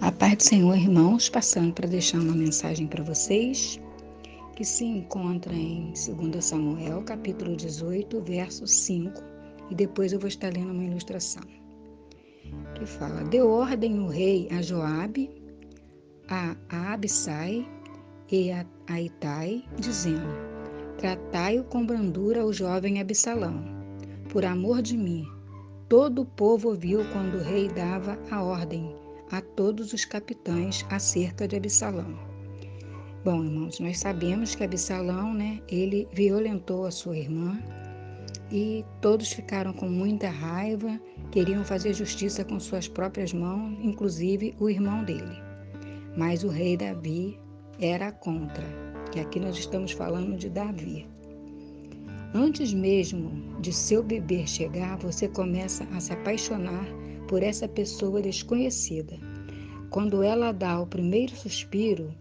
A paz do Senhor, irmãos, passando para deixar uma mensagem para vocês, que se encontra em 2 Samuel, capítulo 18, verso 5, e depois eu vou estar lendo uma ilustração, que fala: deu ordem o rei a Joabe, a Abissai e a Itai, dizendo: tratai-o com brandura o jovem Absalão, por amor de mim. Todo o povo ouviu quando o rei dava a ordem a todos os capitães acerca de Absalão. Bom, irmãos, nós sabemos que Absalão, ele violentou a sua irmã e todos ficaram com muita raiva, queriam fazer justiça com suas próprias mãos, inclusive o irmão dele. Mas o rei Davi era contra, que aqui nós estamos falando de Davi. Antes mesmo de seu bebê chegar, você começa a se apaixonar por essa pessoa desconhecida. Quando ela dá o primeiro suspiro,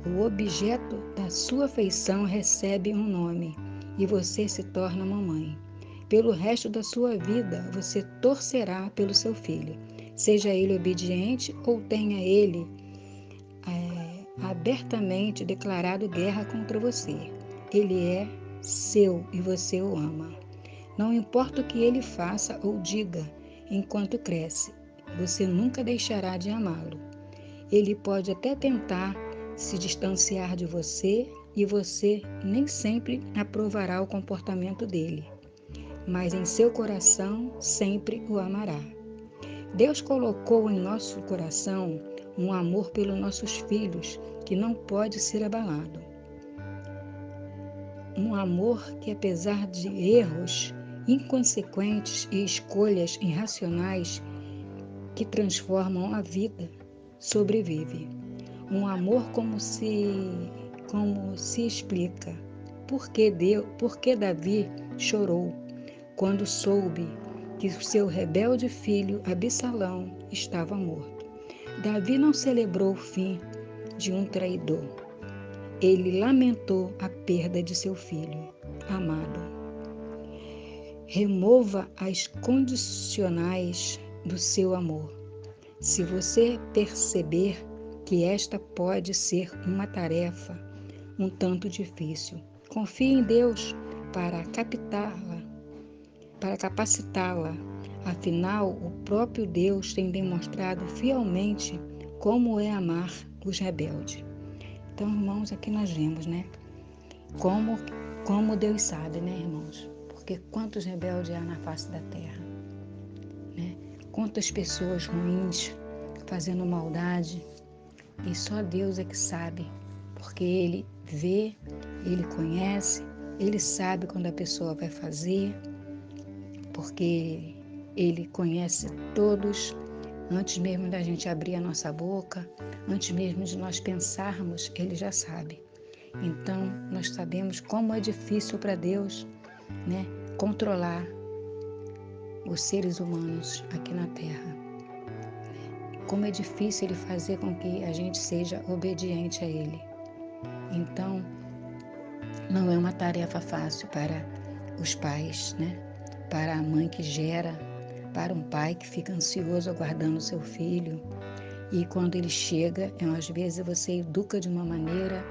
o objeto da sua afeição recebe um nome e você se torna mamãe. Pelo resto da sua vida, você torcerá pelo seu filho, seja ele obediente ou tenha ele abertamente declarado guerra contra você. Ele é seu e você o ama. Não importa o que ele faça ou diga enquanto cresce, você nunca deixará de amá-lo. Ele pode até tentar se distanciar de você e você nem sempre aprovará o comportamento dele, mas em seu coração sempre o amará. Deus colocou em nosso coração um amor pelos nossos filhos que não pode ser abalado. Um amor que, apesar de erros inconsequentes e escolhas irracionais que transformam a vida, sobrevive. Um amor como se explica por que Davi chorou quando soube que seu rebelde filho Absalão estava morto. Davi não celebrou o fim de um traidor. Ele lamentou a perda de seu filho amado. Remova as condicionais do seu amor. Se você perceber que esta pode ser uma tarefa um tanto difícil, confie em Deus para capacitá-la. Afinal, o próprio Deus tem demonstrado fielmente como é amar os rebeldes. Então, irmãos, aqui nós vemos, como Deus sabe, irmãos? Porque quantos rebeldes há na face da terra, Quantas pessoas ruins fazendo maldade, e só Deus é que sabe, porque Ele vê, Ele conhece, Ele sabe quando a pessoa vai fazer, porque Ele conhece todos, antes mesmo da gente abrir a nossa boca, antes mesmo de nós pensarmos, Ele já sabe. Então, nós sabemos como é difícil para Deus, controlar os seres humanos aqui na Terra. Como é difícil Ele fazer com que a gente seja obediente a Ele. Então, não é uma tarefa fácil para os pais, Para a mãe que gera, para um pai que fica ansioso aguardando o seu filho. E quando ele chega, às vezes você educa de uma maneira,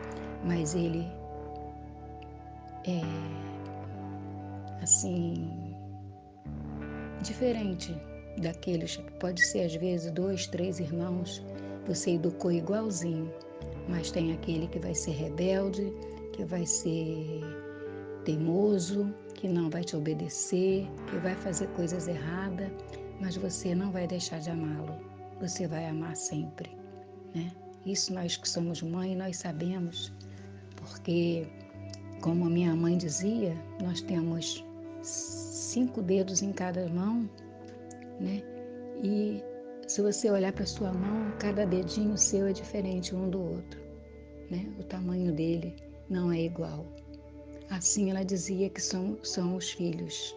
mas ele é diferente daqueles que pode ser às vezes 2, 3 irmãos, você educou igualzinho, mas tem aquele que vai ser rebelde, que vai ser teimoso, que não vai te obedecer, que vai fazer coisas erradas, mas você não vai deixar de amá-lo, você vai amar sempre, Isso nós que somos mãe, nós sabemos, porque como a minha mãe dizia, nós temos 5 dedos em cada mão, E se você olhar para sua mão, cada dedinho seu é diferente um do outro, O tamanho dele não é igual. Assim ela dizia que são os filhos.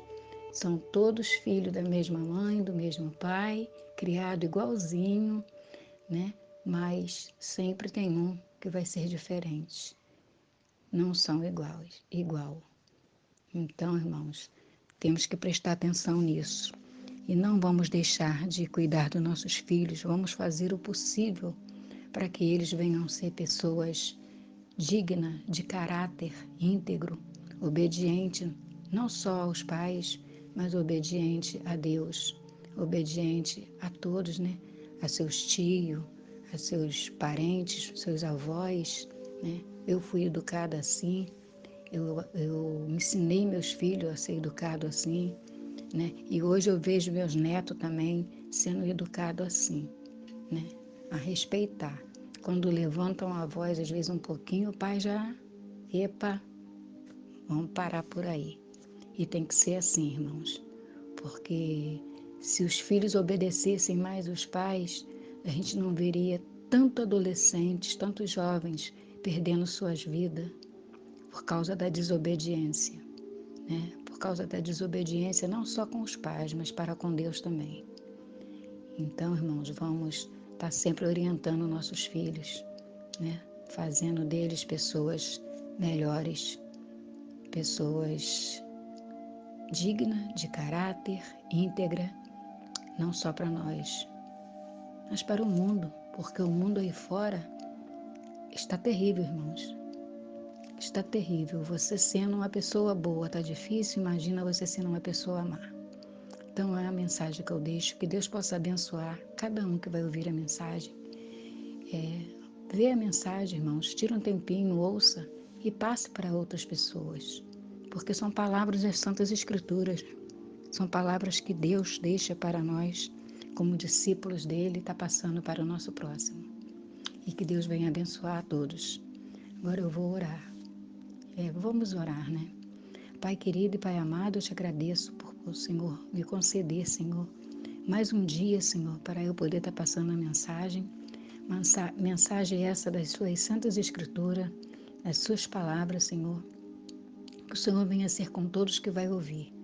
São todos filhos da mesma mãe, do mesmo pai, criado igualzinho, Mas sempre tem um que vai ser diferente. Não são igual. Então, irmãos, temos que prestar atenção nisso. e não vamos deixar de cuidar dos nossos filhos, vamos fazer o possível para que eles venham ser pessoas dignas, de caráter íntegro, obediente não só aos pais, mas obediente a Deus, obediente a todos, né? A seus tios, a seus parentes, seus avós, né? Eu fui educada assim, eu ensinei meus filhos a ser educado assim, né? E hoje eu vejo meus netos também sendo educados assim, né? A respeitar. Quando levantam a voz, às vezes um pouquinho, o pai já, epa, vamos parar por aí. E tem que ser assim, irmãos, porque se os filhos obedecessem mais os pais, a gente não veria tanto adolescentes, tantos jovens perdendo suas vidas por causa da desobediência, né? Por causa da desobediência não só com os pais, mas para com Deus também. Então, irmãos, vamos estar sempre orientando nossos filhos, né? Fazendo deles pessoas melhores, pessoas dignas, de caráter, íntegra, não só para nós, mas para o mundo, porque o mundo aí fora está terrível, irmãos. Está terrível. Você sendo uma pessoa boa está difícil, imagina você sendo uma pessoa má. Então é a mensagem que eu deixo, que Deus possa abençoar cada um que vai ouvir a mensagem. Vê a mensagem, irmãos, tira um tempinho, ouça e passe para outras pessoas, porque são palavras das Santas Escrituras, são palavras que Deus deixa para nós, como discípulos dele, está passando para o nosso próximo. E que Deus venha abençoar a todos. Agora eu vou orar. Vamos orar, né? Pai querido e Pai amado, eu te agradeço por o Senhor me conceder, Senhor, mais um dia, Senhor, para eu poder estar passando a mensagem. Mensagem essa das suas santas escrituras, das suas palavras, Senhor. Que o Senhor venha ser com todos que vai ouvir.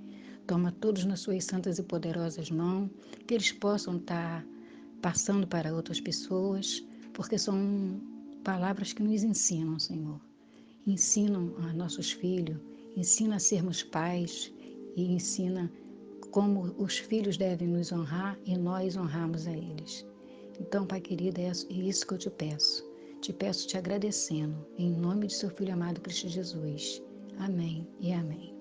Toma todos nas suas santas e poderosas mãos, que eles possam estar passando para outras pessoas, porque são palavras que nos ensinam, Senhor. Ensinam a nossos filhos, ensina a sermos pais e ensina como os filhos devem nos honrar e nós honramos a eles. Então, Pai querido, é isso que eu te peço. Te peço te agradecendo, em nome de seu Filho amado Cristo Jesus. Amém e amém.